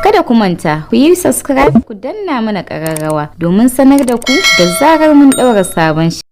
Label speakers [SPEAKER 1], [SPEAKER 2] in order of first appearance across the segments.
[SPEAKER 1] Kada ku manta, ku yi subscribe ku danna mana ƙararrawa domin sanar da ku da zarar mun ɗaura sabon shiri.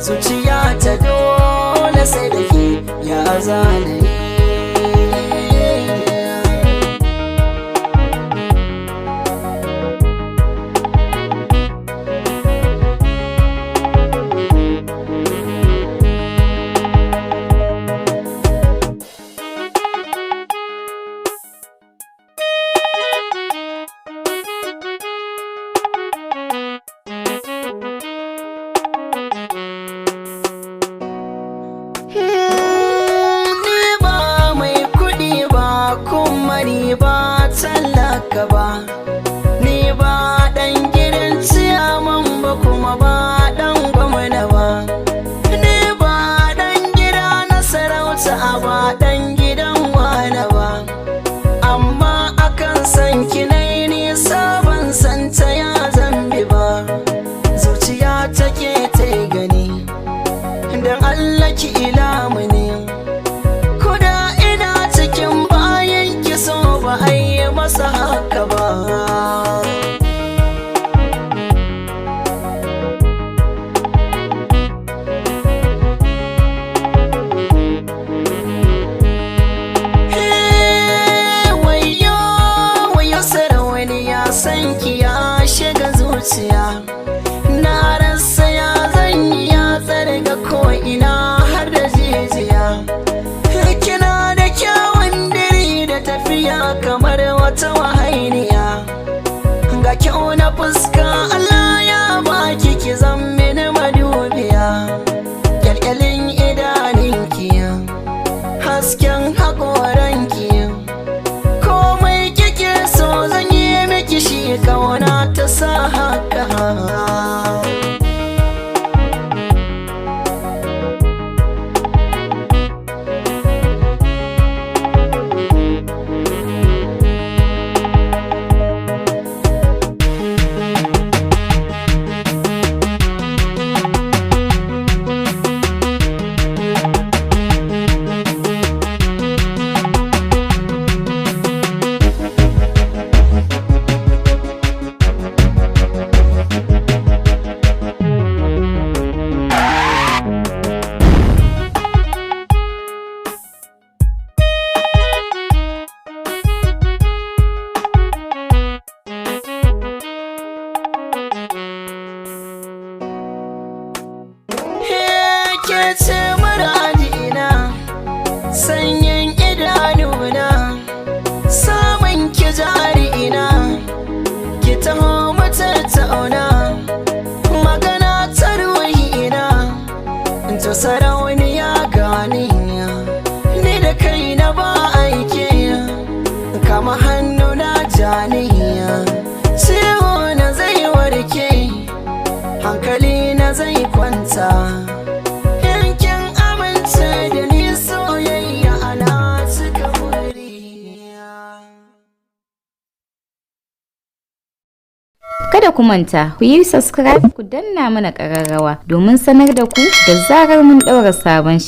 [SPEAKER 2] Zuciya ta dole sai da ke ya zane ba talaka ba, ni ba dan gidan ciyaman ba kuma ba dan gwamna ba, ni ba dan gida na sarauta ba dan gidan wane ba, amma akan san ki nai nisa ban san ta ya zambi ba, zuciya take ta gani dan Allah ki ilamu ne. Masa haka ba wayo sarauniya san ki ya shiga zuciya na rasa ya zan yi ya tsarga ko ina har da jijiya kina da kyawun diri da tafiya kamar wata wahainiya ga kyau na fuska Allah ya baki ki zan mini madubiya kyalkyalin idaninki hasken haƙoranki komai kike so zan yi miki shi kauna ta sa haka. Ke ce muradina, sanyin idanuna, samun ki jari'ina, ki taho mu tattauna, magana ta ruhina, to sarauniya ganiya, ni da kaina ba aike, kama hannu na janiya, ciwo na zai warke, hankali na zai kwanta.
[SPEAKER 1] Kada ku manta, ku yi subscribe ku danna mana ƙararrawa domin sanar da ku da zarar mun ɗaura sabon shiri.